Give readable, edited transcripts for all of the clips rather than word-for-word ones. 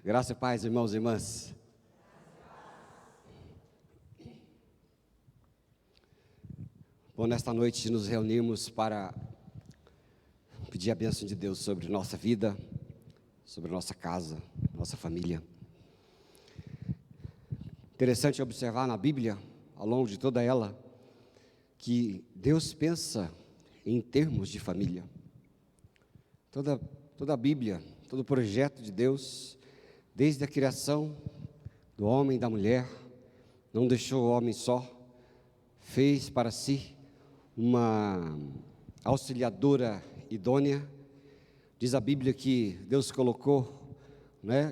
Graça e paz, irmãos e irmãs. Bom, nesta noite nos reunimos para pedir a bênção de Deus sobre nossa vida, sobre nossa casa, nossa família. Interessante observar na Bíblia, ao longo de toda ela, que Deus pensa em termos de família. Toda a Bíblia, todo o projeto de Deus, desde a criação do homem e da mulher, não deixou o homem só, fez para si uma auxiliadora idônea. Diz a Bíblia que Deus colocou,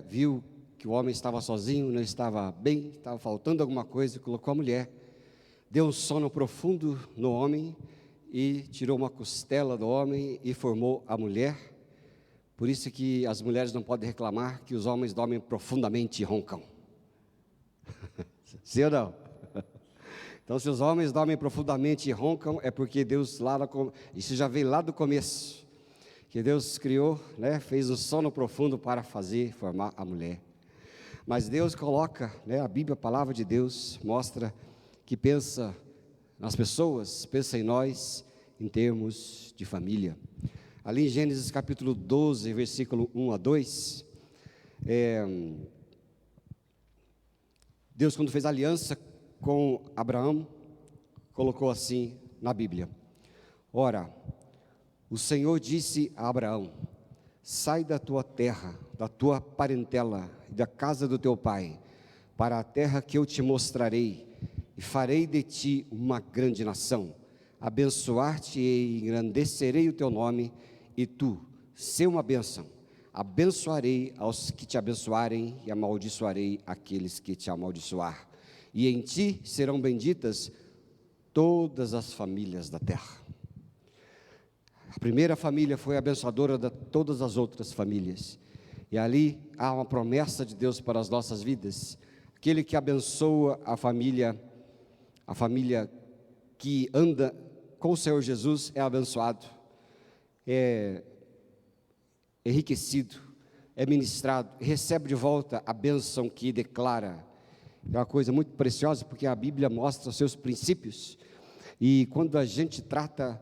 viu que o homem estava sozinho, não estava bem, estava faltando alguma coisa, colocou a mulher, deu um sono profundo no homem e tirou uma costela do homem e formou a mulher. Por isso que as mulheres não podem reclamar que os homens dormem profundamente e roncam. Sim ou não? Então, se os homens dormem profundamente e roncam, é porque Deus isso já veio lá do começo, que Deus criou, fez um sono profundo para formar a mulher. Mas Deus coloca, a Bíblia, a palavra de Deus, mostra que pensa nas pessoas, pensa em nós, em termos de família. Ali em Gênesis capítulo 12, versículo 1 a 2, Deus, quando fez aliança com Abraão, colocou assim na Bíblia: ora, o Senhor disse a Abraão: sai da tua terra, da tua parentela e da casa do teu pai, para a terra que eu te mostrarei, e farei de ti uma grande nação, abençoar-te-ei e engrandecerei o teu nome, e tu, ser uma bênção, abençoarei aos que te abençoarem, e amaldiçoarei aqueles que te amaldiçoar, e em ti serão benditas todas as famílias da terra. A primeira família foi abençoadora de todas as outras famílias, e ali há uma promessa de Deus para as nossas vidas. Aquele que abençoa a família que anda com o Senhor Jesus é abençoado, é enriquecido, é ministrado, recebe de volta a bênção que declara. É uma coisa muito preciosa, porque a Bíblia mostra os seus princípios, e quando a gente trata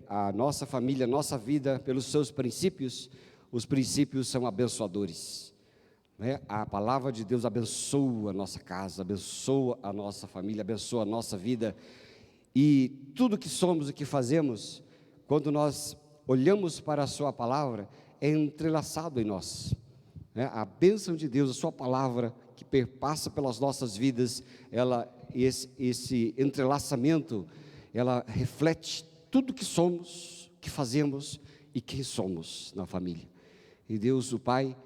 a nossa família, a nossa vida pelos seus princípios, os princípios são abençoadores. A palavra de Deus abençoa a nossa casa, abençoa a nossa família, abençoa a nossa vida, e tudo que somos e que fazemos, quando nós olhamos para a sua palavra, é entrelaçado em nós. A bênção de Deus, a sua palavra, que perpassa pelas nossas vidas, esse entrelaçamento, ela reflete tudo que somos, que fazemos e quem somos na família. E Deus, o Pai,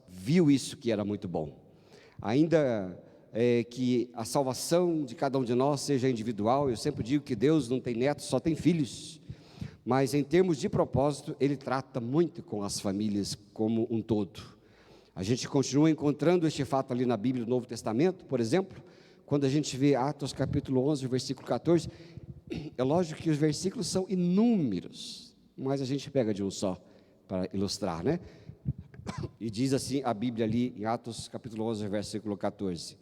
viu isso que era muito bom. Ainda que a salvação de cada um de nós seja individual, eu sempre digo que Deus não tem netos, só tem filhos. Mas em termos de propósito, Ele trata muito com as famílias como um todo. A gente continua encontrando este fato ali na Bíblia do Novo Testamento, por exemplo, quando a gente vê Atos capítulo 11, versículo 14, é lógico que os versículos são inúmeros, mas a gente pega de um só para ilustrar, E diz assim a Bíblia ali em Atos capítulo 11, versículo 14.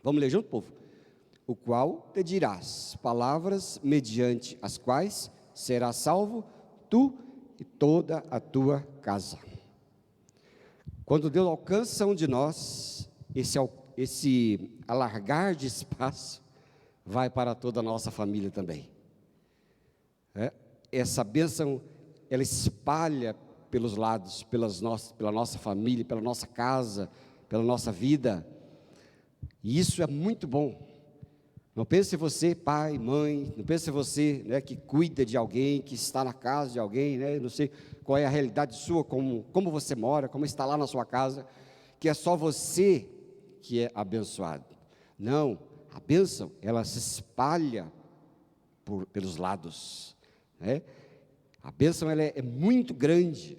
Vamos ler junto, povo? O qual te dirás palavras mediante as quais serás salvo, tu e toda a casa. Quando Deus alcança um de nós, esse alargar de espaço vai para toda a nossa família também. Essa bênção, ela espalha pelos lados, pela nossa família, pela nossa casa, pela nossa vida, e isso é muito bom. Não pense você, pai, mãe, não pense você, que cuida de alguém, que está na casa de alguém, não sei qual é a realidade sua, como você mora, como está lá na sua casa, que é só você que é abençoado. Não, a bênção, ela se espalha pelos lados, A bênção, ela é muito grande.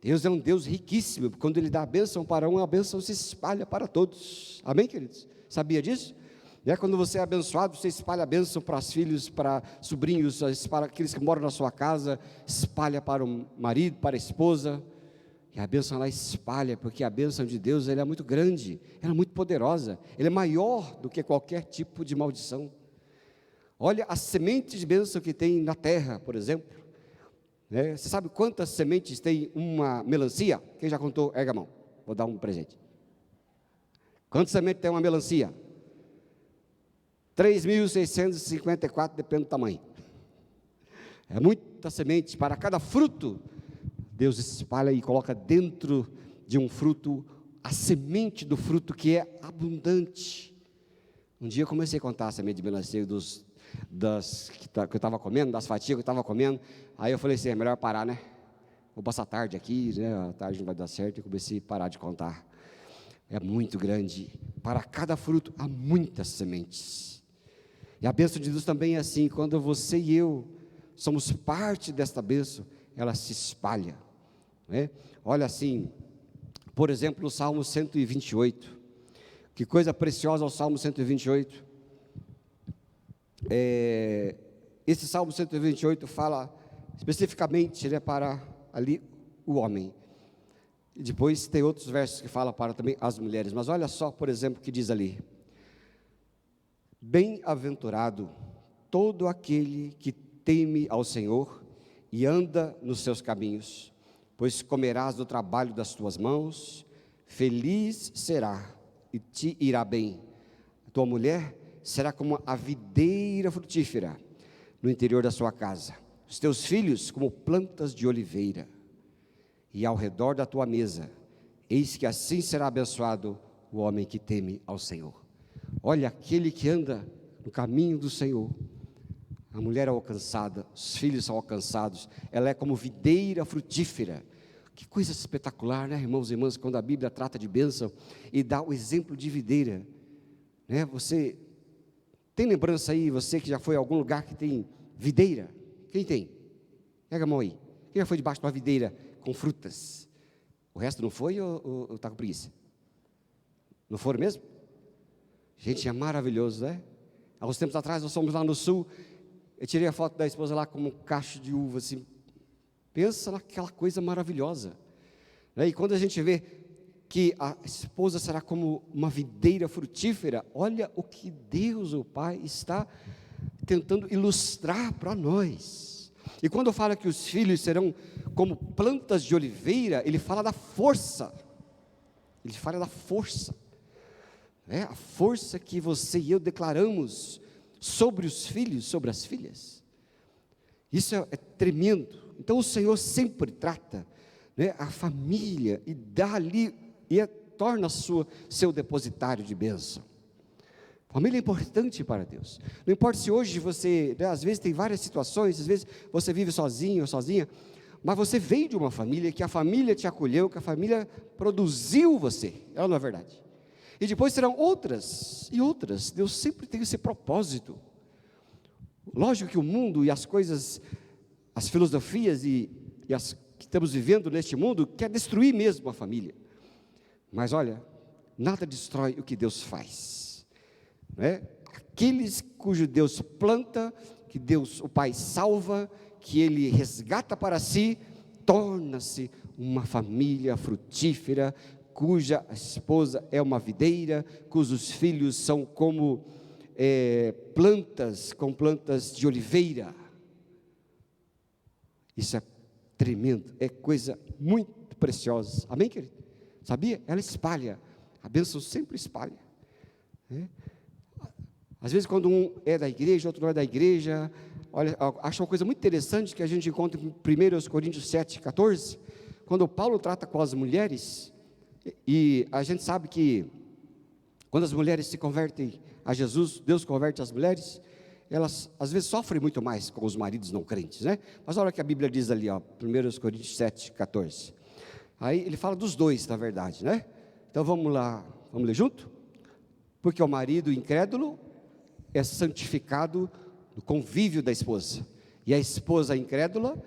Deus é um Deus riquíssimo, quando Ele dá a bênção para um, a bênção se espalha para todos. Amém, queridos? Sabia disso? Quando você é abençoado, você espalha a bênção para os filhos, para sobrinhos, para aqueles que moram na sua casa, espalha para o marido, para a esposa, E a bênção ela espalha, porque a bênção de Deus ela é muito grande, ela é muito poderosa, ela é maior do que qualquer tipo de maldição. Olha as sementes de bênção que tem na terra, por exemplo. Você sabe quantas sementes tem uma melancia? Quem já contou, erga a mão, vou dar um presente. Quantas sementes tem uma melancia? 3.654, depende do tamanho. É muita semente. Para cada fruto, Deus espalha e coloca dentro de um fruto a semente do fruto que é abundante. Um dia eu comecei a contar a semente de melancia que eu estava comendo, das fatias que eu estava comendo. Aí eu falei assim, é melhor parar, né? Vou passar a tarde aqui, né? A tarde não vai dar certo. Eu comecei a parar de contar. É muito grande. Para cada fruto há muitas sementes. E a bênção de Deus também é assim, quando você e eu somos parte desta bênção, ela se espalha. Olha assim, por exemplo, o Salmo 128. Que coisa preciosa o Salmo 128. Esse Salmo 128 fala especificamente, para ali o homem. E depois tem outros versos que falam para também as mulheres. Mas olha só, por exemplo, o que diz ali. Bem-aventurado todo aquele que teme ao Senhor e anda nos seus caminhos, pois comerás do trabalho das tuas mãos, feliz será e te irá bem. A tua mulher será como a videira frutífera no interior da sua casa, os teus filhos como plantas de oliveira, e ao redor da tua mesa, eis que assim será abençoado o homem que teme ao Senhor. Olha, aquele que anda no caminho do Senhor, a mulher é alcançada, os filhos são alcançados, ela é como videira frutífera. Que coisa espetacular, né, irmãos e irmãs, quando a Bíblia trata de bênção e dá o exemplo de videira, você tem lembrança aí, você que já foi a algum lugar que tem videira? Quem tem? Pega a mão aí. Quem já foi debaixo de uma videira com frutas? O resto não foi ou está com preguiça? Não foram mesmo? Gente, é maravilhoso, né? Há uns tempos atrás nós fomos lá no sul, eu tirei a foto da esposa lá com um cacho de uva, assim, pensa naquela coisa maravilhosa, E quando a gente vê que a esposa será como uma videira frutífera, olha o que Deus, o Pai, está tentando ilustrar para nós. E quando fala que os filhos serão como plantas de oliveira, ele fala da força, a força que você e eu declaramos sobre os filhos, sobre as filhas. Isso é tremendo. Então o Senhor sempre trata, a família e dá ali, torna seu depositário de bênção. Família é importante para Deus. Não importa se hoje você, às vezes tem várias situações, às vezes você vive sozinho ou sozinha, mas você veio de uma família, que a família te acolheu, que a família produziu você, não é verdade? E depois serão outras e outras. Deus sempre tem esse propósito. Lógico que o mundo e as coisas, as filosofias e as que estamos vivendo neste mundo, quer destruir mesmo a família. Mas olha, nada destrói o que Deus faz. Aqueles cujo Deus planta, que Deus, o Pai, salva, que Ele resgata para si, torna-se uma família frutífera, cuja esposa é uma videira, cujos filhos são como plantas de oliveira. Isso é tremendo, é coisa muito preciosa, amém, querido? Sabia? Ela espalha, a bênção sempre espalha. Às vezes quando um é da igreja, outro não é da igreja, olha, acho uma coisa muito interessante que a gente encontra em 1 Coríntios 7, 14, quando Paulo trata com as mulheres, e a gente sabe que quando as mulheres se convertem a Jesus, Deus converte as mulheres, elas às vezes sofrem muito mais com os maridos não crentes, Mas olha o que a Bíblia diz ali, 1 Coríntios 7, 14. Aí ele fala dos dois, na verdade, Então vamos lá, vamos ler junto? Porque o marido incrédulo é santificado no convívio da esposa, e a esposa incrédula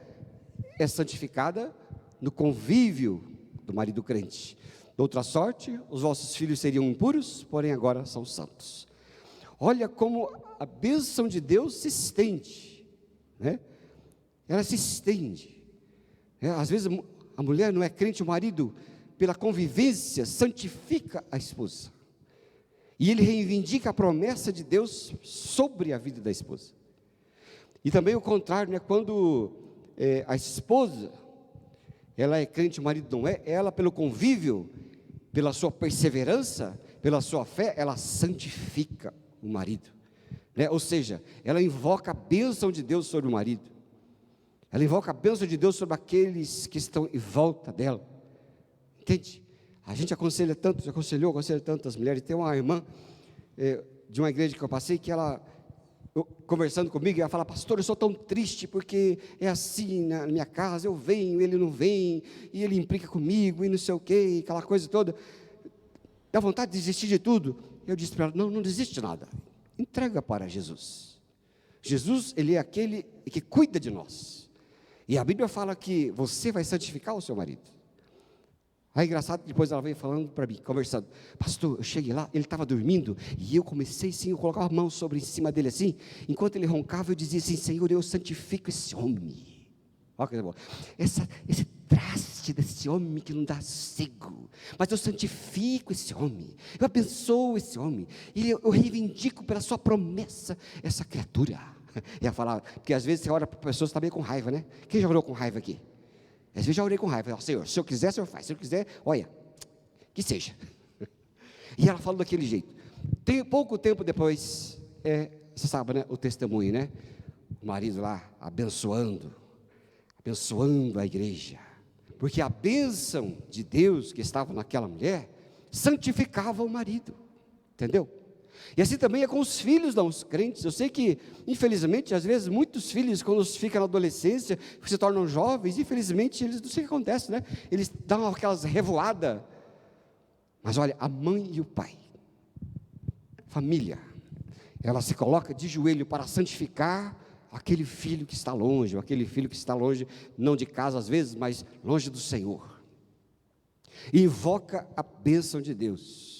é santificada no convívio do marido crente. De outra sorte, os vossos filhos seriam impuros, porém agora são santos. Olha como a bênção de Deus se estende, Ela se estende. Às vezes a mulher não é crente, o marido, pela convivência, santifica a esposa. E ele reivindica a promessa de Deus sobre a vida da esposa. E também o contrário, né? Quando a esposa, ela é crente, o marido não é, ela pelo convívio, pela sua perseverança, pela sua fé, ela santifica o marido, né? Ou seja, ela invoca a bênção de Deus sobre o marido, ela invoca a bênção de Deus sobre aqueles que estão em volta dela, entende? A gente aconselha tanto as mulheres. Tem uma irmã de uma igreja que eu passei, que ela, conversando comigo, ela fala: pastor, eu sou tão triste, porque é assim na minha casa, eu venho, ele não vem, e ele implica comigo, e não sei o quê, aquela coisa toda, dá vontade de desistir de tudo. Eu disse para ela: não desiste de nada, entrega para Jesus. Jesus, ele é aquele que cuida de nós, e a Bíblia fala que você vai santificar o seu marido. Aí, engraçado, depois ela veio falando para mim, conversando: pastor, eu cheguei lá, ele estava dormindo, e eu comecei sim, eu colocava a mão sobre cima dele assim, enquanto ele roncava, eu dizia assim: Senhor, eu santifico esse homem. Olha que coisa boa. Esse traste desse homem que não dá sossego, mas eu santifico esse homem, eu abençoo esse homem, e eu reivindico pela sua promessa essa criatura. E ela falava, porque às vezes você ora para pessoas que estão meio com raiva, né? Quem já orou com raiva aqui? Às vezes já orei com raiva: Senhor, se eu quiser, o Senhor faz, se eu quiser, olha, que seja. E ela falou daquele jeito. Pouco tempo depois, você sabe, né, o testemunho, né? O marido lá abençoando a igreja, porque a bênção de Deus que estava naquela mulher santificava o marido, entendeu? E assim também é com os filhos dos crentes. Eu sei que, infelizmente, às vezes, muitos filhos, quando ficam na adolescência, se tornam jovens, infelizmente, eles não sei o que acontece, né? Eles dão aquelas revoadas. Mas olha, a mãe e o pai, família, ela se coloca de joelho para santificar aquele filho que está longe, ou aquele filho que está longe, não de casa às vezes, mas longe do Senhor. E invoca a bênção de Deus,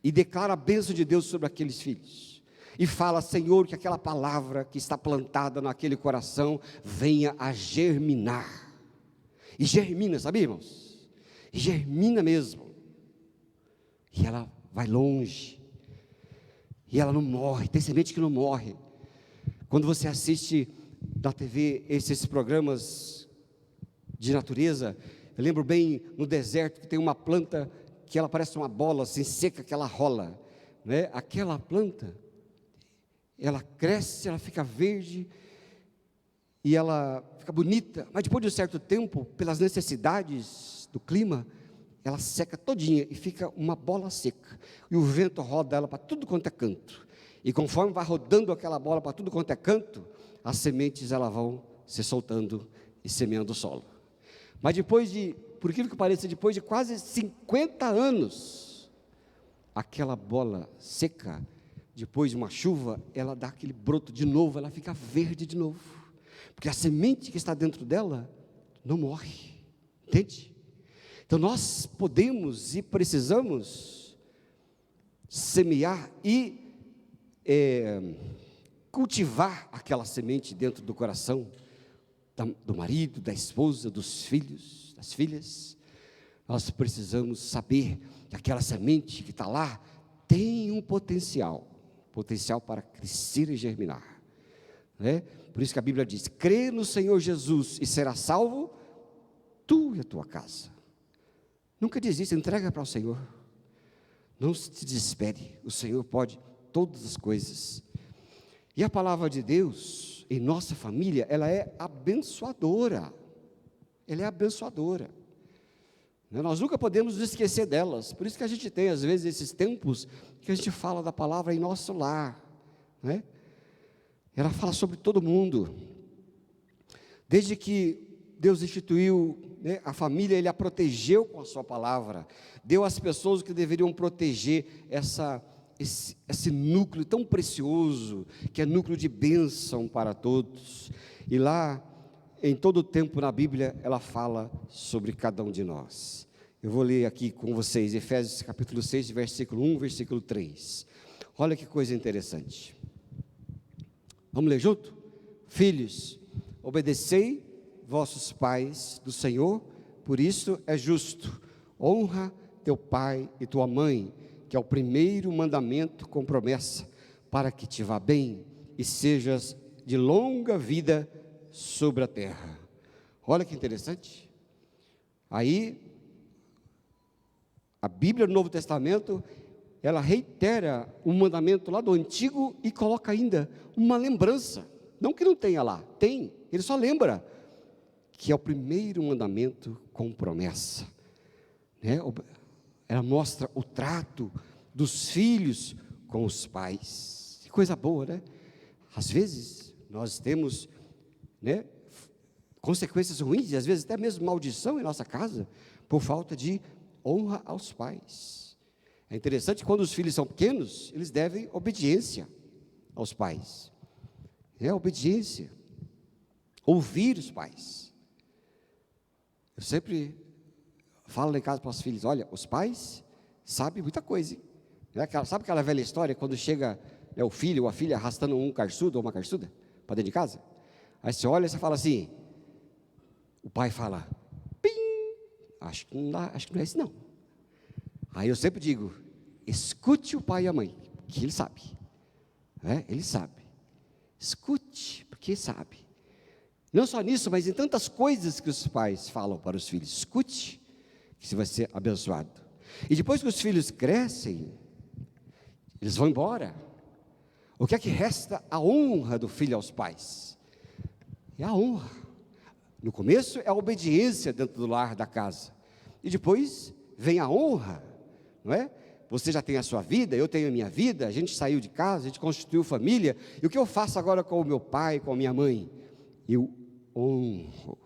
e declara a bênção de Deus sobre aqueles filhos, e fala: Senhor, que aquela palavra que está plantada naquele coração venha a germinar. E germina, sabe, irmãos? E germina mesmo. E ela vai longe, e ela não morre. Tem semente que não morre. Quando você assiste na TV esses programas de natureza, eu lembro bem no deserto que tem uma planta que ela parece uma bola assim seca, que ela rola, né? Aquela planta, ela cresce, ela fica verde, e ela fica bonita, mas depois de um certo tempo, pelas necessidades do clima, ela seca todinha e fica uma bola seca, e o vento roda ela para tudo quanto é canto, e conforme vai rodando aquela bola para tudo quanto é canto, as sementes elas vão se soltando e semeando o solo. Mas depois de, por incrível que pareça, depois de quase 50 anos, aquela bola seca, depois de uma chuva, ela dá aquele broto de novo, ela fica verde de novo, porque a semente que está dentro dela não morre, entende? Então nós podemos e precisamos semear e cultivar aquela semente dentro do coração do marido, da esposa, dos filhos, das filhas. Nós precisamos saber que aquela semente que está lá tem um potencial para crescer e germinar, né? Por isso que a Bíblia diz: crê no Senhor Jesus e será salvo tu e a tua casa. Nunca desista, entrega para o Senhor, não se desespere, o Senhor pode todas as coisas. E a palavra de Deus em nossa família, ela é abençoadora, nós nunca podemos nos esquecer delas. Por isso que a gente tem às vezes esses tempos que a gente fala da palavra em nosso lar, né? Ela fala sobre todo mundo. Desde que Deus instituiu, né, a família, Ele a protegeu com a sua palavra, deu às pessoas que deveriam proteger esse núcleo tão precioso, que é núcleo de bênção para todos. E lá, em todo o tempo na Bíblia, ela fala sobre cada um de nós. Eu vou ler aqui com vocês, Efésios capítulo 6, versículo 1, versículo 3. Olha que coisa interessante. Vamos ler junto? Filhos, obedecei vossos pais do Senhor, Por isso é justo, honra teu pai e tua mãe, que é o primeiro mandamento com promessa, para que te vá bem e sejas de longa vida sobre a terra. Olha que interessante. Aí, a Bíblia do Novo Testamento, ela reitera um mandamento lá do Antigo e coloca ainda uma lembrança. Não que não tenha lá, tem, ele só lembra que é o primeiro mandamento com promessa, né? Ela mostra o trato dos filhos com os pais. Que coisa boa, né? Às vezes nós temos, né, consequências ruins, e às vezes até mesmo maldição em nossa casa, por falta de honra aos pais. É interessante que quando os filhos são pequenos, eles devem obediência aos pais. Obediência. Ouvir os pais. Eu sempre falo lá em casa para os filhos, olha, os pais sabem muita coisa, hein? Sabe aquela velha história, quando chega o filho ou a filha arrastando um caçudo ou uma caçuda para dentro de casa? Aí você olha e você fala assim, o pai fala, pim, acho que não é isso não. Aí eu sempre digo, escute o pai e a mãe, que ele sabe, ele sabe, escute, porque ele sabe. Não só nisso, mas em tantas coisas que os pais falam para os filhos, escute, que você vai ser abençoado. E depois que os filhos crescem, eles vão embora, o que é que resta? A honra do filho aos pais. É a honra. No começo é a obediência dentro do lar da casa, e depois vem a honra, não é? Você já tem a sua vida, eu tenho a minha vida, a gente saiu de casa, a gente constituiu família, e o que eu faço agora com o meu pai, com a minha mãe? Eu honro.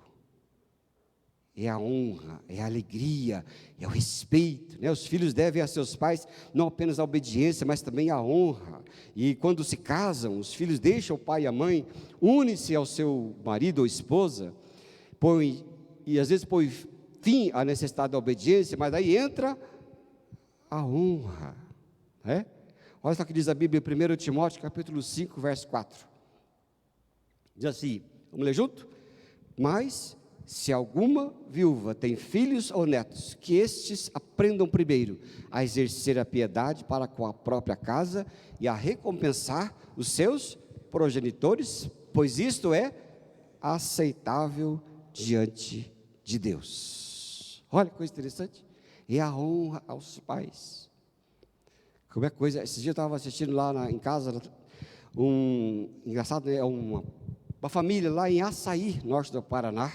É a honra, é a alegria, é o respeito, né? Os filhos devem a seus pais não apenas a obediência, mas também a honra. E quando se casam, os filhos deixam o pai e a mãe, unem-se ao seu marido ou esposa, e às vezes põe fim à necessidade da obediência, mas aí entra a honra, né? Olha só o que diz a Bíblia em 1 Timóteo capítulo 5, verso 4. Diz assim, vamos ler junto? Mas se alguma viúva tem filhos ou netos, que estes aprendam primeiro a exercer a piedade para com a própria casa e a recompensar os seus progenitores, pois isto é aceitável diante de Deus. Olha que coisa interessante. É a honra aos pais. Como é coisa, esses dias eu estava assistindo lá em casa, engraçado, uma família lá em Açaí, norte do Paraná,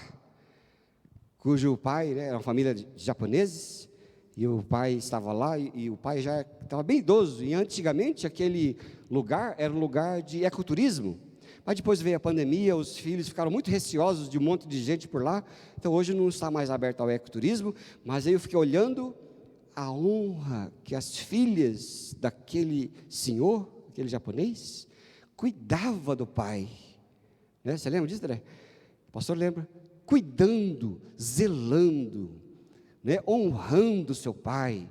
cujo pai, era uma família de japoneses, e o pai estava lá, e o pai já estava bem idoso, e antigamente aquele lugar era um lugar de ecoturismo, mas depois veio a pandemia, os filhos ficaram muito receosos de um monte de gente por lá, então hoje não está mais aberto ao ecoturismo, mas aí eu fiquei olhando a honra que as filhas daquele senhor, aquele japonês, cuidava do pai, né? Você lembra disso, André? O pastor lembra? Cuidando, zelando, né? Honrando seu pai.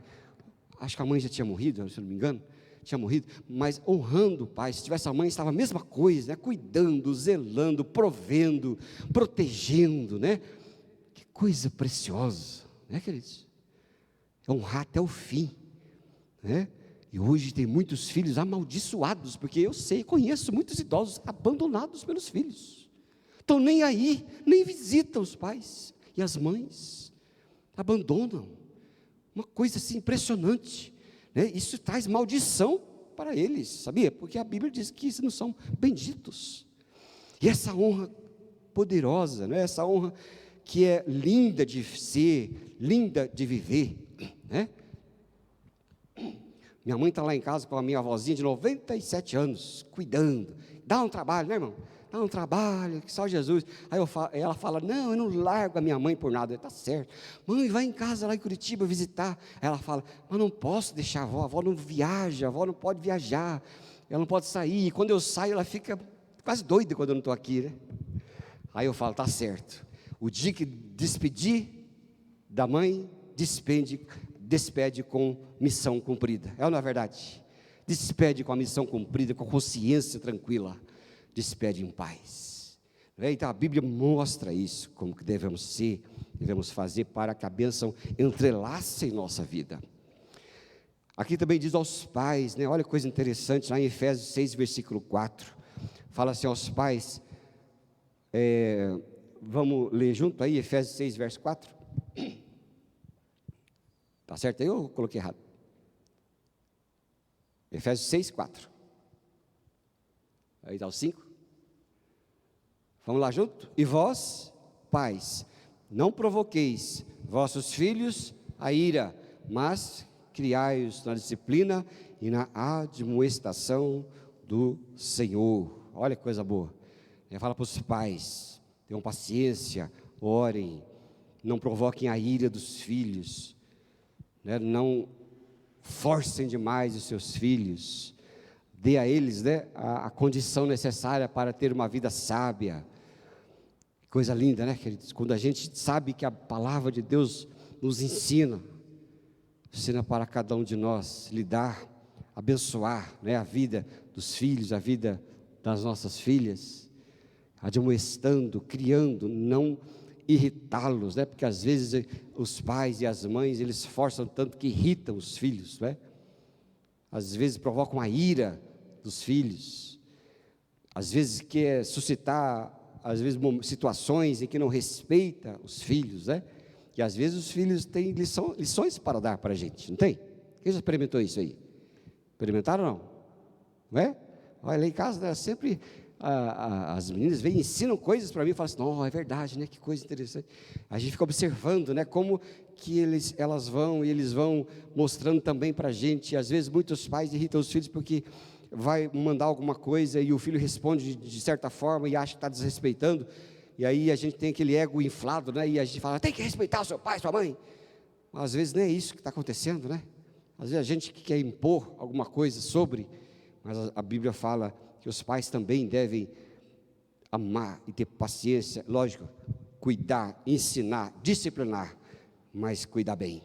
Acho que a mãe já tinha morrido, se não me engano, tinha morrido, mas honrando o pai. Se tivesse a mãe, estava a mesma coisa, né? Cuidando, zelando, provendo, protegendo, né? Que coisa preciosa, né, queridos? Honrar até o fim, né? E hoje tem muitos filhos amaldiçoados, porque eu conheço muitos idosos abandonados pelos filhos. Estão nem aí, nem visitam os pais e as mães, abandonam, uma coisa assim impressionante, né? Isso traz maldição para eles, sabia? Porque a Bíblia diz que eles não são benditos, e essa honra poderosa, né? Essa honra que é linda de ser, linda de viver, né? Minha mãe está lá em casa com a minha avózinha de 97 anos, cuidando, dá um trabalho, né, irmão? Dá um trabalho, que só Jesus. Aí ela fala, não, eu não largo a minha mãe por nada. Está certo. Mãe, vai em casa lá em Curitiba visitar. Aí ela fala, mas não posso deixar a avó não viaja, a avó não pode viajar, ela não pode sair. E quando eu saio, ela fica quase doida quando eu não estou aqui, né? Aí eu falo, está certo. O dia que despedir da mãe, despede com missão cumprida. É ou não é verdade? Despede com a missão cumprida, com a consciência tranquila. Despede em paz. Então a Bíblia mostra isso, como que devemos ser, devemos fazer para que a bênção entrelace em nossa vida. Aqui também diz aos pais, né? Olha que coisa interessante, lá em Efésios 6, versículo 4, fala assim aos pais, vamos ler junto aí, Efésios 6, verso 4, está certo aí ou eu coloquei errado? Efésios 6, 4, aí está o 5, vamos lá junto? E vós, pais, não provoqueis vossos filhos a ira, mas criai-os na disciplina e na admoestação do Senhor. Olha que coisa boa. Ele fala para os pais, tenham paciência, orem, não provoquem a ira dos filhos, né? Não forcem demais os seus filhos, dê a eles, né, a condição necessária para ter uma vida sábia. Coisa linda, né, queridos? Quando a gente sabe que a palavra de Deus nos ensina para cada um de nós lidar, abençoar, né, a vida dos filhos, a vida das nossas filhas, admoestando, criando, não irritá-los, né, porque às vezes os pais e as mães, eles forçam tanto que irritam os filhos, né, às vezes provocam a ira dos filhos, às vezes quer suscitar, às vezes situações em que não respeita os filhos, né, que às vezes os filhos têm lições para dar para a gente, não tem? Quem já experimentou isso aí? Experimentaram ou não? Não é? Olha, lá em casa, né, sempre as meninas vêm e ensinam coisas para mim e falam assim, não, é verdade, né, que coisa interessante. A gente fica observando, né, como que elas vão, e eles vão mostrando também para a gente. Às vezes muitos pais irritam os filhos porque vai mandar alguma coisa e o filho responde de certa forma e acha que está desrespeitando. E aí a gente tem aquele ego inflado, né? E a gente fala, tem que respeitar o seu pai, sua mãe. Mas às vezes não é isso que está acontecendo, né? Às vezes a gente quer impor alguma coisa sobre, mas a Bíblia fala que os pais também devem amar e ter paciência, lógico, cuidar, ensinar, disciplinar, mas cuidar bem.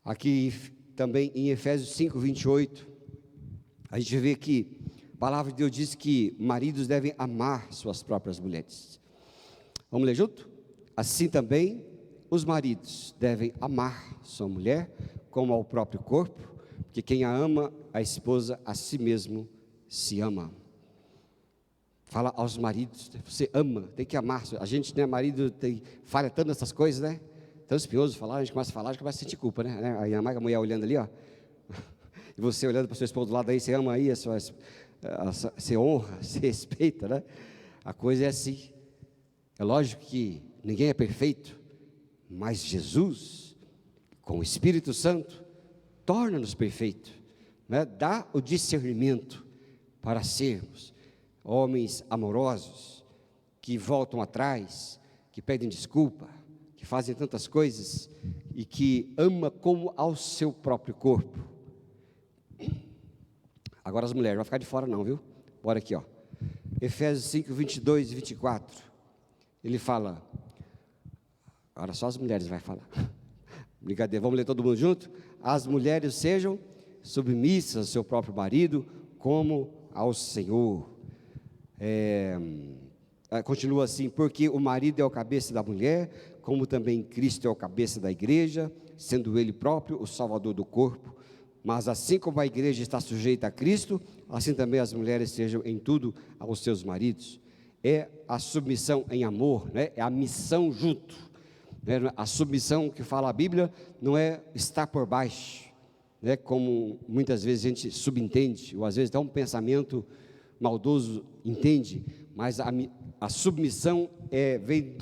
Aqui também em Efésios 5, 28, a gente vê que a palavra de Deus diz que maridos devem amar suas próprias mulheres. Vamos ler junto? Assim também os maridos devem amar sua mulher como ao próprio corpo, porque quem a ama, a esposa a si mesmo se ama. Fala aos maridos, você ama, tem que amar. A gente, né, marido, falha tanto nessas coisas, né? Tão espinhoso falar, a gente começa a falar, a gente começa a sentir culpa, né? Aí a mulher olhando ali, ó, e você olhando para o seu esposo do lado aí, você ama aí, você honra, você respeita, né? A coisa é assim. É lógico que ninguém é perfeito, mas Jesus, com o Espírito Santo, torna-nos perfeitos, né? Dá o discernimento para sermos homens amorosos, que voltam atrás, que pedem desculpa, que fazem tantas coisas, e que ama como ao seu próprio corpo. Agora as mulheres, não vai ficar de fora não, viu? Bora aqui, ó. Efésios 5, 22 e 24. Ele fala, agora só as mulheres vai falar. Brincadeira, vamos ler todo mundo junto? As mulheres sejam submissas ao seu próprio marido, como ao Senhor. Continua assim, porque o marido é o cabeça da mulher, como também Cristo é o cabeça da igreja, sendo ele próprio o salvador do corpo. Mas assim como a igreja está sujeita a Cristo, assim também as mulheres sejam em tudo aos seus maridos. É a submissão em amor, né? É a missão junto, né? A submissão que fala a Bíblia não é estar por baixo, né? Como muitas vezes a gente subentende, ou às vezes até um pensamento maldoso entende, mas a submissão vem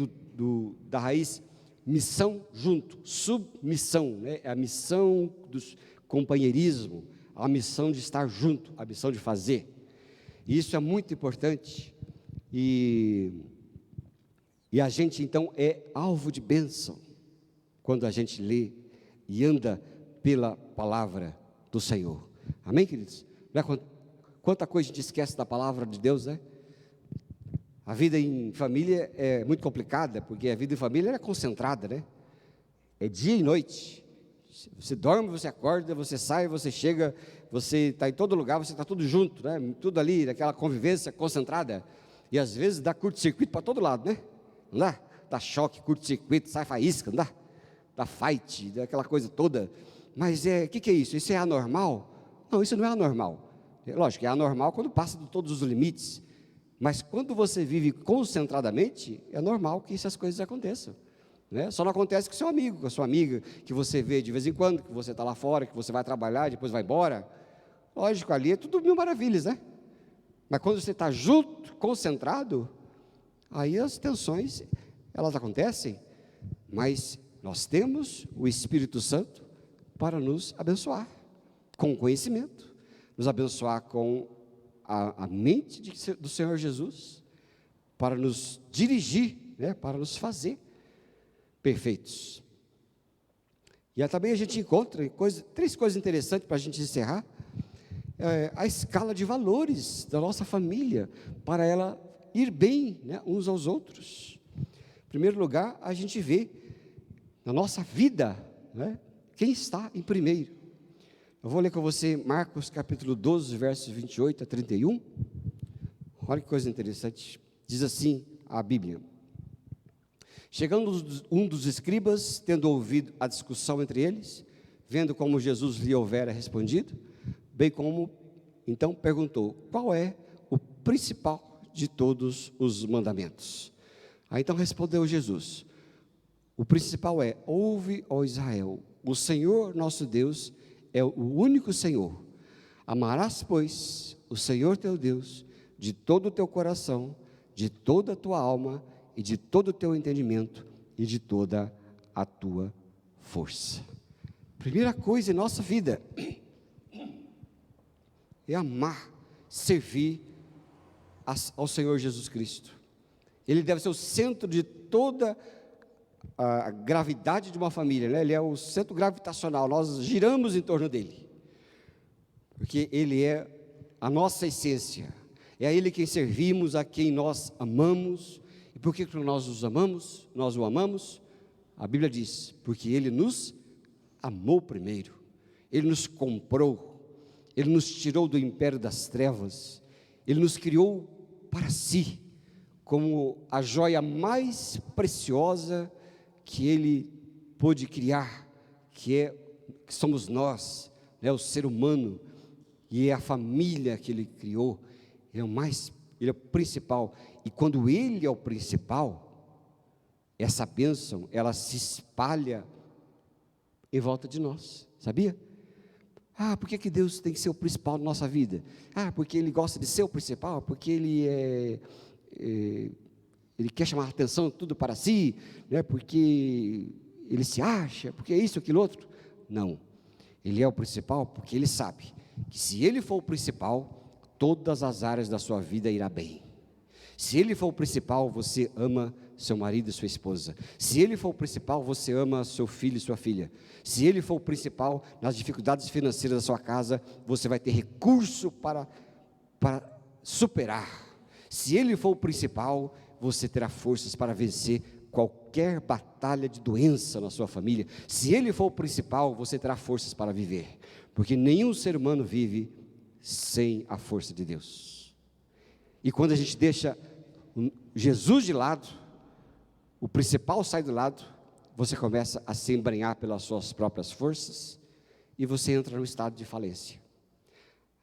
da raiz missão junto, submissão, né? É a missão do companheirismo, a missão de estar junto, a missão de fazer. E isso é muito importante. E a gente então é alvo de bênção quando a gente lê e anda pela palavra do Senhor. Amém, queridos? Quanta coisa a gente esquece da palavra de Deus, né? A vida em família é muito complicada, porque a vida em família é concentrada, né? É dia e noite. Você dorme, você acorda, você sai, você chega, você está em todo lugar, você está tudo junto, né? Tudo ali, naquela convivência concentrada. E às vezes dá curto-circuito para todo lado, né? Não dá? Dá choque, curto-circuito, sai faísca, não dá? Dá fight, dá aquela coisa toda. Mas o que é isso? Isso é anormal? Não, isso não é anormal. Lógico, é anormal quando passa de todos os limites. Mas quando você vive concentradamente, é normal que essas coisas aconteçam. Né? Só não acontece com seu amigo, com a sua amiga, que você vê de vez em quando, que você está lá fora, que você vai trabalhar, depois vai embora. Lógico, ali é tudo mil maravilhas, né? Mas quando você está junto, concentrado, aí as tensões, elas acontecem, mas nós temos o Espírito Santo para nos abençoar, com conhecimento, nos abençoar com a mente do Senhor Jesus, para nos dirigir, né, para nos fazer perfeitos. E aí também a gente encontra três coisas interessantes para a gente encerrar. A escala de valores da nossa família, para ela ir bem, né, uns aos outros. Em primeiro lugar, a gente vê na nossa vida, né, quem está em primeiro. Eu vou ler com você Marcos capítulo 12, versos 28 a 31. Olha que coisa interessante. Diz assim a Bíblia: chegando um dos escribas, tendo ouvido a discussão entre eles, vendo como Jesus lhe houvera respondido, bem como, então perguntou, qual é o principal de todos os mandamentos? Aí então respondeu Jesus, o principal é, ouve, ó Israel, o Senhor nosso Deus é o único Senhor. Amarás, pois, o Senhor teu Deus, de todo o teu coração, de toda a tua alma, e de todo o teu entendimento, e de toda a tua força. Primeira coisa em nossa vida é amar, servir ao Senhor Jesus Cristo. Ele deve ser o centro de toda a gravidade de uma família, né? Ele é o centro gravitacional, nós giramos em torno dele, porque Ele é a nossa essência, é a Ele quem servimos, a quem nós amamos. E por que nós o amamos? A Bíblia diz, porque Ele nos amou primeiro, Ele nos comprou, Ele nos tirou do império das trevas, Ele nos criou para si, como a joia mais preciosa que Ele pôde criar, que somos nós, né, o ser humano, e é a família que Ele criou. Ele é o principal, e quando Ele é o principal, essa bênção, ela se espalha em volta de nós, sabia? Por que Deus tem que ser o principal na nossa vida? Porque Ele gosta de ser o principal, porque Ele quer chamar a atenção tudo para si, né? Porque Ele se acha, porque é isso, aquilo outro. Não, Ele é o principal porque Ele sabe que se Ele for o principal, todas as áreas da sua vida irá bem. Se Ele for o principal, você ama seu marido e sua esposa. Se Ele for o principal, você ama seu filho e sua filha. Se Ele for o principal, nas dificuldades financeiras da sua casa, você vai ter recurso para superar. Se Ele for o principal, você terá forças para vencer qualquer batalha de doença na sua família. Se Ele for o principal, você terá forças para viver, porque nenhum ser humano vive sem a força de Deus. E quando a gente deixa Jesus de lado, o principal sai do lado, você começa a se embrenhar pelas suas próprias forças, e você entra no estado de falência.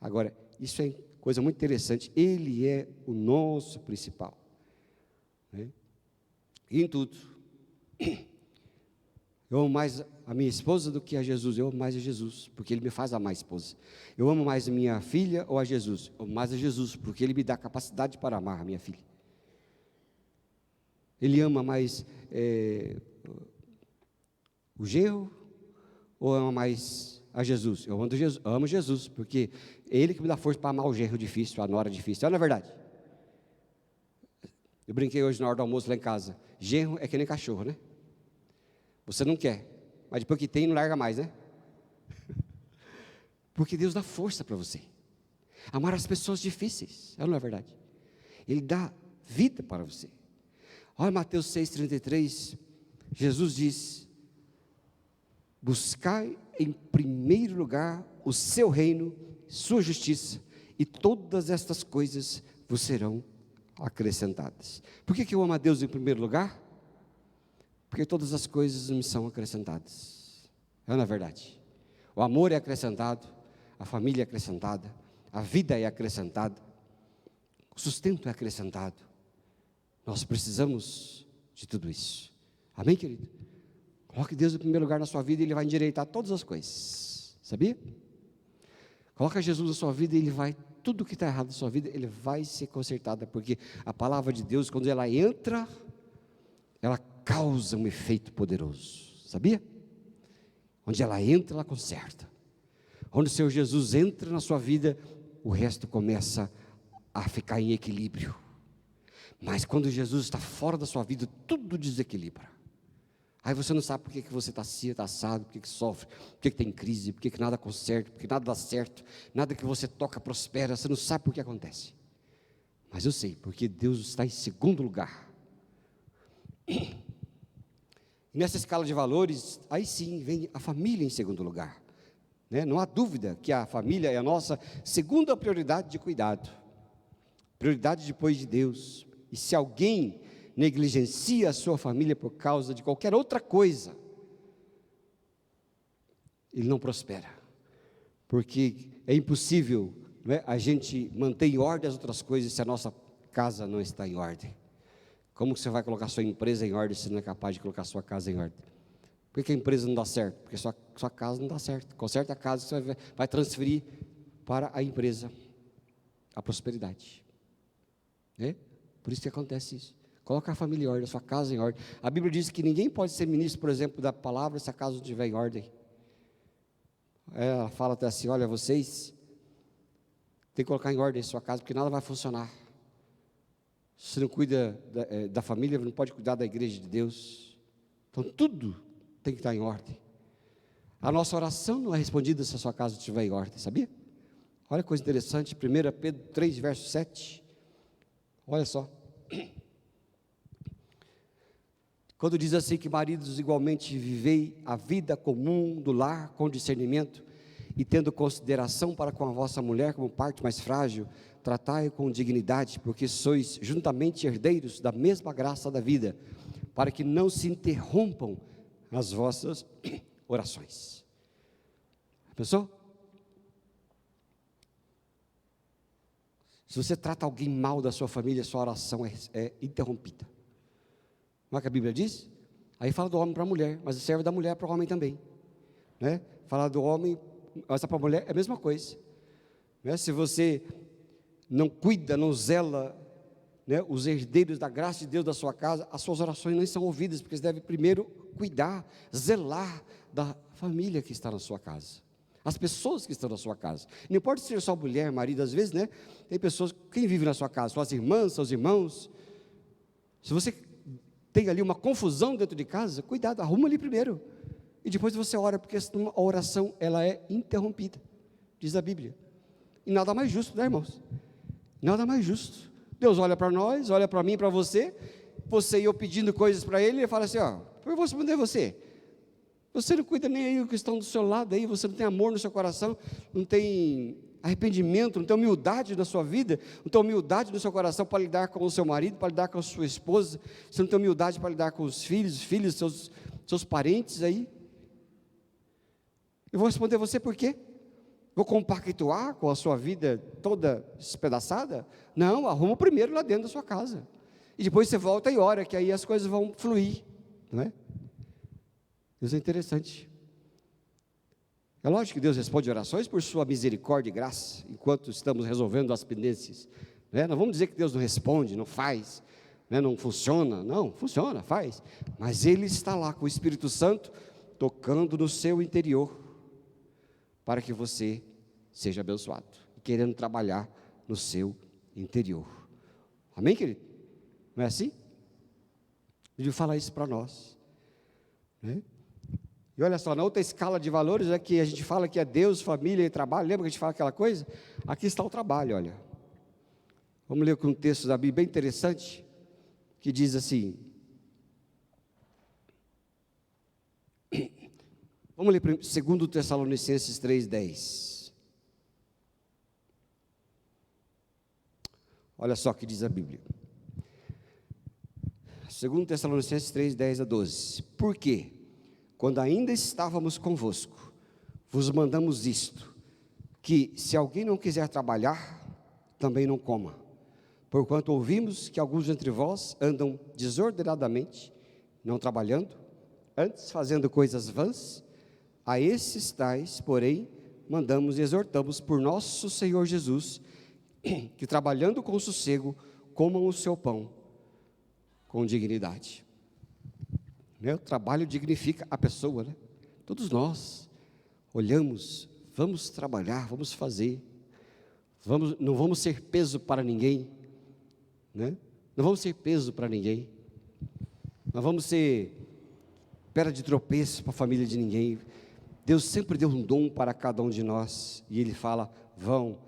Agora, isso é coisa muito interessante, Ele é o nosso principal, né? E em tudo, eu amo mais a minha esposa do que a Jesus. Eu amo mais a Jesus, porque Ele me faz amar a esposa. Eu amo mais a minha filha ou a Jesus? Eu amo mais a Jesus, porque Ele me dá capacidade para amar a minha filha. Ele ama mais o genro ou ama mais a Jesus? Eu amo Jesus, porque é Ele que me dá força para amar o genro difícil, a nora difícil. Olha a verdade. Eu brinquei hoje na hora do almoço lá em casa. Genro é que nem cachorro, né? Você não quer, mas depois que tem, não larga mais, né? Porque Deus dá força para você amar as pessoas difíceis, não é verdade? Ele dá vida para você. Olha Mateus 6,33, Jesus diz, buscai em primeiro lugar o seu reino, sua justiça, e todas estas coisas vos serão acrescentadas. Por que eu amo a Deus em primeiro lugar? Porque todas as coisas me são acrescentadas. É na verdade. O amor é acrescentado, a família é acrescentada, a vida é acrescentada, o sustento é acrescentado. Nós precisamos de tudo isso. Amém, querido? Coloque Deus em primeiro lugar na sua vida e Ele vai endireitar todas as coisas. Sabia? Coloca Jesus na sua vida e Ele vai, tudo que está errado na sua vida, Ele vai ser consertado, porque a palavra de Deus, quando ela entra, ela causa um efeito poderoso. Sabia? Onde ela entra, ela conserta. Onde o Senhor Jesus entra na sua vida, o resto começa a ficar em equilíbrio. Mas quando Jesus está fora da sua vida, tudo desequilibra. Aí você não sabe por que você está assim, está assado, por que sofre, por que tem crise, por que nada conserta, por que nada dá certo, nada que você toca prospera, você não sabe por que acontece. Mas eu sei, porque Deus está em segundo lugar. E nessa escala de valores, aí sim vem a família em segundo lugar. Não há dúvida que a família é a nossa segunda prioridade de cuidado. Prioridade depois de Deus. E se alguém negligencia a sua família por causa de qualquer outra coisa, ele não prospera. Porque é impossível, a gente manter em ordem as outras coisas se a nossa casa não está em ordem. Como você vai colocar sua empresa em ordem se não é capaz de colocar sua casa em ordem? Por que a empresa não dá certo? Porque sua casa não dá certo. Conserta a casa, você vai transferir para a empresa a prosperidade. Por isso que acontece isso. Coloca a família em ordem, a sua casa em ordem. A Bíblia diz que ninguém pode ser ministro, por exemplo, da palavra se a casa não estiver em ordem. Ela fala até assim, olha, vocês têm que colocar em ordem a sua casa, porque nada vai funcionar. Se não cuida da família, não pode cuidar da igreja de Deus. Então tudo tem que estar em ordem. A nossa oração não é respondida se a sua casa estiver em ordem, sabia? Olha que coisa interessante, 1 Pedro 3, verso 7. Olha só. Quando diz assim que maridos igualmente vivei a vida comum do lar com discernimento e tendo consideração para com a vossa mulher como parte mais frágil, tratai-a com dignidade, porque sois juntamente herdeiros da mesma graça da vida, para que não se interrompam as vossas orações. Pensou? Se você trata alguém mal da sua família, sua oração é interrompida. Não é que a Bíblia diz? Aí fala do homem para a mulher, mas serve da mulher para o homem também. Fala do homem, mas para a mulher é a mesma coisa. Se você não cuida, não zela, os herdeiros da graça de Deus da sua casa, as suas orações não são ouvidas, porque você deve primeiro cuidar, zelar da família que está na sua casa. As pessoas que estão na sua casa. Não importa se é só mulher, marido, às vezes, tem pessoas, quem vive na sua casa? Suas irmãs, seus irmãos. Se você tem ali uma confusão dentro de casa, cuidado, arruma ali primeiro. E depois você ora, porque a oração, ela é interrompida, diz a Bíblia. E nada mais justo, irmãos? Nada mais justo. Deus olha para nós, olha para mim, para você e eu pedindo coisas para Ele, Ele fala assim, eu vou responder você. Você não cuida nem aí do que estão do seu lado, aí você não tem amor no seu coração, não tem arrependimento, não tem humildade na sua vida, não tem humildade no seu coração para lidar com o seu marido, para lidar com a sua esposa, você não tem humildade para lidar com os filhos, seus parentes aí. Eu vou responder você por quê? Vou compactuar com a sua vida toda despedaçada? Não, arruma primeiro lá dentro da sua casa, e depois você volta e ora, que aí as coisas vão fluir, não é? Deus é interessante. É lógico que Deus responde orações por sua misericórdia e graça, enquanto estamos resolvendo as pendências. Não vamos dizer que Deus não responde, não faz, não funciona. Não, funciona, faz. Mas Ele está lá com o Espírito Santo, tocando no seu interior, para que você seja abençoado, querendo trabalhar no seu interior. Amém, querido? Não é assim? Ele fala isso para nós. E olha só, na outra escala de valores é que a gente fala que é Deus, família e trabalho. Lembra que a gente fala aquela coisa? Aqui está o trabalho, olha. Vamos ler um texto da Bíblia bem interessante, que diz assim. Vamos ler 2 Tessalonicenses 3,10. Olha só o que diz a Bíblia. 2 Tessalonicenses 3, 10 a 12. Por quê? Quando ainda estávamos convosco, vos mandamos isto, que se alguém não quiser trabalhar, também não coma. Porquanto ouvimos que alguns entre vós andam desordenadamente, não trabalhando, antes fazendo coisas vãs. A esses tais, porém, mandamos e exortamos por nosso Senhor Jesus, que trabalhando com sossego, comam o seu pão com dignidade. O trabalho dignifica a pessoa, né? Todos nós olhamos, vamos trabalhar, vamos fazer, não vamos ser peso para ninguém, né? Não vamos ser peso para ninguém, não vamos ser pedra de tropeço para a família de ninguém. Deus sempre deu um dom para cada um de nós, e Ele fala: vão,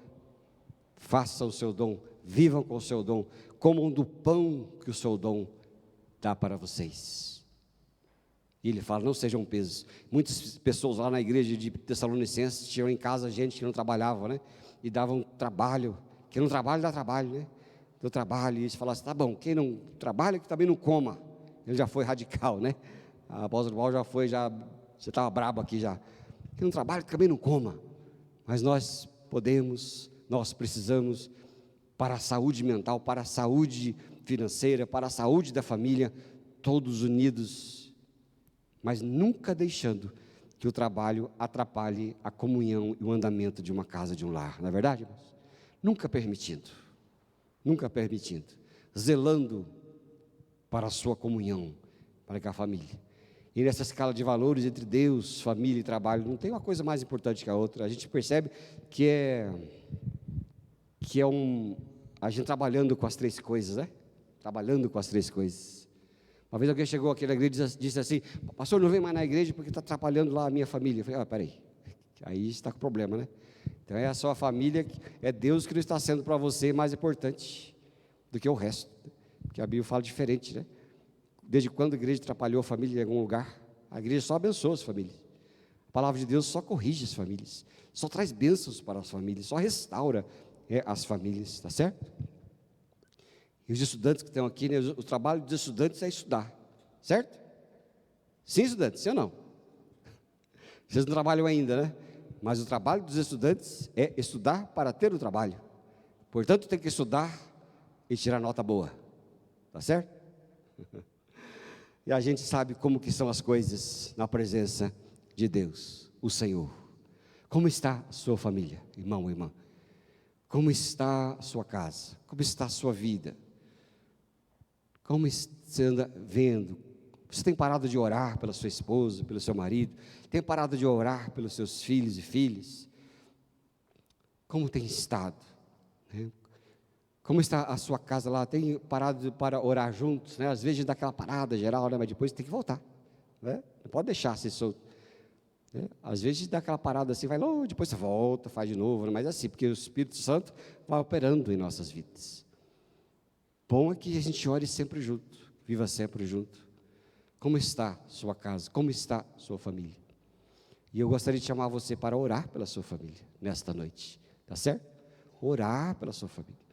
façam o seu dom, vivam com o seu dom, comam do pão que o seu dom dá para vocês. E Ele fala: não sejam pesos. Muitas pessoas lá na igreja de Tessalonicenses tinham em casa gente que não trabalhava, né? E davam trabalho, quem não trabalha dá trabalho, né? Deu trabalho, e eles falavam assim: tá bom, quem não trabalha que também não coma. Ele já foi radical, né? A apóstolo Paulo já foi, você estava brabo aqui já. Quem não trabalha que também não coma. Mas nós podemos, nós precisamos, para a saúde mental, para a saúde financeira, para a saúde da família, todos unidos, mas nunca deixando que o trabalho atrapalhe a comunhão e o andamento de uma casa, de um lar, não é verdade, irmãos? Nunca permitindo, zelando para a sua comunhão, para que a família. E nessa escala de valores entre Deus, família e trabalho, não tem uma coisa mais importante que a outra. A gente percebe que a gente trabalhando com as três coisas, né? Trabalhando com as três coisas. Uma vez alguém chegou aqui na igreja e disse assim: pastor, não vem mais na igreja porque está atrapalhando lá a minha família. Eu falei: peraí, aí está com problema, né? Então é a sua família, é Deus que não está sendo para você mais importante do que o resto, porque a Bíblia fala diferente, né? Desde quando a igreja atrapalhou a família em algum lugar? A igreja só abençoa as famílias. A palavra de Deus só corrige as famílias, só traz bênçãos para as famílias, só restaura as famílias, tá certo? E os estudantes que estão aqui, né, o trabalho dos estudantes é estudar, certo? Sim, estudantes, sim ou não? Vocês não trabalham ainda, né? Mas o trabalho dos estudantes é estudar para ter o trabalho. Portanto, tem que estudar e tirar nota boa, tá certo? E a gente sabe como que são as coisas na presença de Deus, o Senhor. Como está a sua família, irmão ou irmã? Como está a sua casa? Como está a sua vida? Como você anda vendo? Você tem parado de orar pela sua esposa, pelo seu marido? Tem parado de orar pelos seus filhos e filhas? Como tem estado? Né? Como está a sua casa lá? Tem parado para orar juntos, né? Às vezes dá aquela parada geral, né? Mas depois tem que voltar, né? Não pode deixar assim solto, né? Às vezes dá aquela parada assim, vai longe, depois você volta, faz de novo, né? Mas assim, porque o Espírito Santo vai operando em nossas vidas. Bom é que a gente ore sempre junto, viva sempre junto. Como está sua casa? Como está sua família? E eu gostaria de chamar você para orar pela sua família nesta noite, tá certo? Orar pela sua família.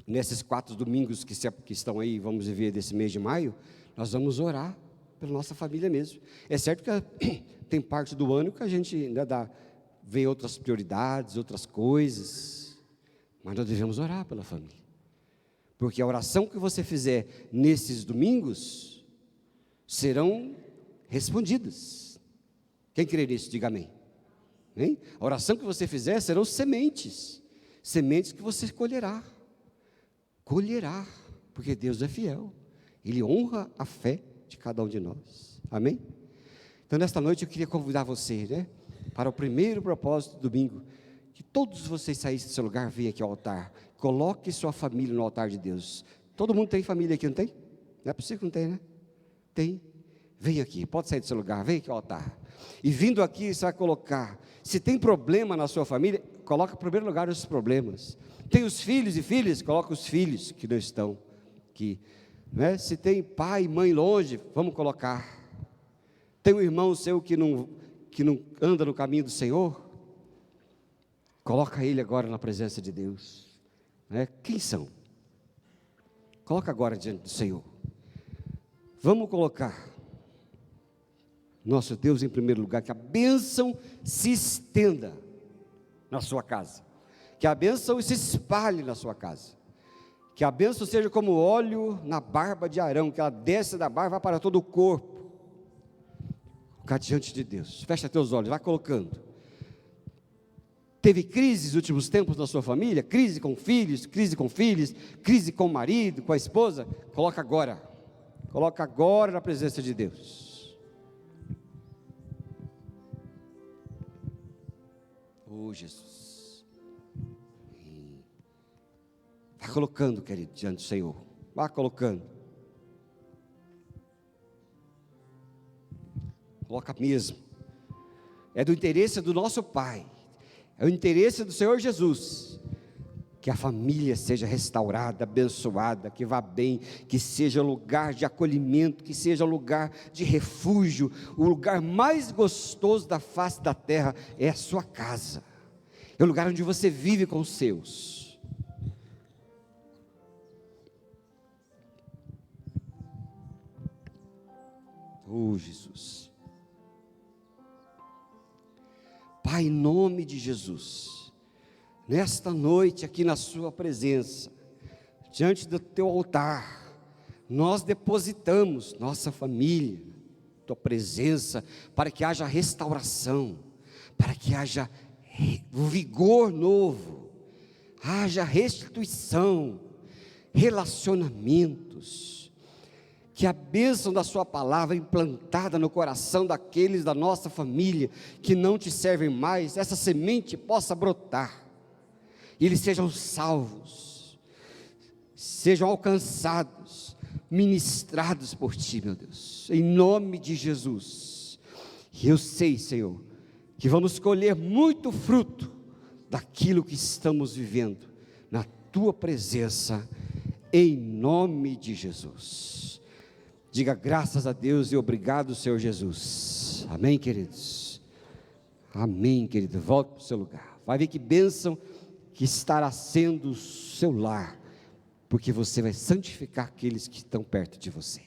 Nesses 4 domingos que estão aí, vamos viver desse mês de maio, nós vamos orar pela nossa família mesmo. É certo que tem parte do ano que a gente ainda vê outras prioridades, outras coisas, mas nós devemos orar pela família. Porque a oração que você fizer nesses domingos serão respondidas. Quem crê nisso, diga amém. Hein? A oração que você fizer serão sementes que você colherá, porque Deus é fiel, Ele honra a fé de cada um de nós, amém? Então nesta noite eu queria convidar você, né, para o primeiro propósito do domingo, que todos vocês saíssem do seu lugar, venham aqui ao altar, coloque sua família no altar de Deus. Todo mundo tem família aqui, não tem? Não é possível que não tem, né? Tem. Vem aqui, pode sair do seu lugar, vem aqui ao altar, e vindo aqui você vai colocar, se tem problema na sua família, coloca em primeiro lugar os problemas. Tem os filhos e filhas, coloca os filhos que não estão aqui, né? Se tem pai e mãe longe, vamos colocar. Tem um irmão seu que não anda no caminho do Senhor, coloca ele agora na presença de Deus, né? Quem são? Coloca agora diante do Senhor. Vamos colocar nosso Deus em primeiro lugar, que a bênção se estenda na sua casa, que a bênção se espalhe na sua casa, que a bênção seja como óleo na barba de Arão, que ela desce da barba para todo o corpo. Ficar diante de Deus, fecha teus olhos, vai colocando. Teve crises nos últimos tempos na sua família? Crise com filhos, crise com o marido, com a esposa? Coloca agora na presença de Deus. Oh Jesus, vai colocando, querido, diante do Senhor, vai colocando, coloca mesmo, é do interesse do nosso Pai, é o interesse do Senhor Jesus, que a família seja restaurada, abençoada, que vá bem, que seja lugar de acolhimento, que seja lugar de refúgio. O lugar mais gostoso da face da terra é a sua casa, é o lugar onde você vive com os seus. Oh Jesus, Pai, em nome de Jesus, nesta noite aqui na sua presença, diante do teu altar, nós depositamos nossa família, tua presença, para que haja restauração, para que haja vigor novo, haja restituição, relacionamentos, que a bênção da sua palavra implantada no coração daqueles da nossa família que não te servem mais, essa semente possa brotar, e eles sejam salvos, sejam alcançados, ministrados por ti, meu Deus, em nome de Jesus. E eu sei, Senhor, que vamos colher muito fruto daquilo que estamos vivendo na tua presença, em nome de Jesus. Diga graças a Deus e obrigado, Senhor Jesus. Amém, queridos? Amém, querido. Volte para o seu lugar. Vai ver que bênção que estará sendo o seu lar, porque você vai santificar aqueles que estão perto de você.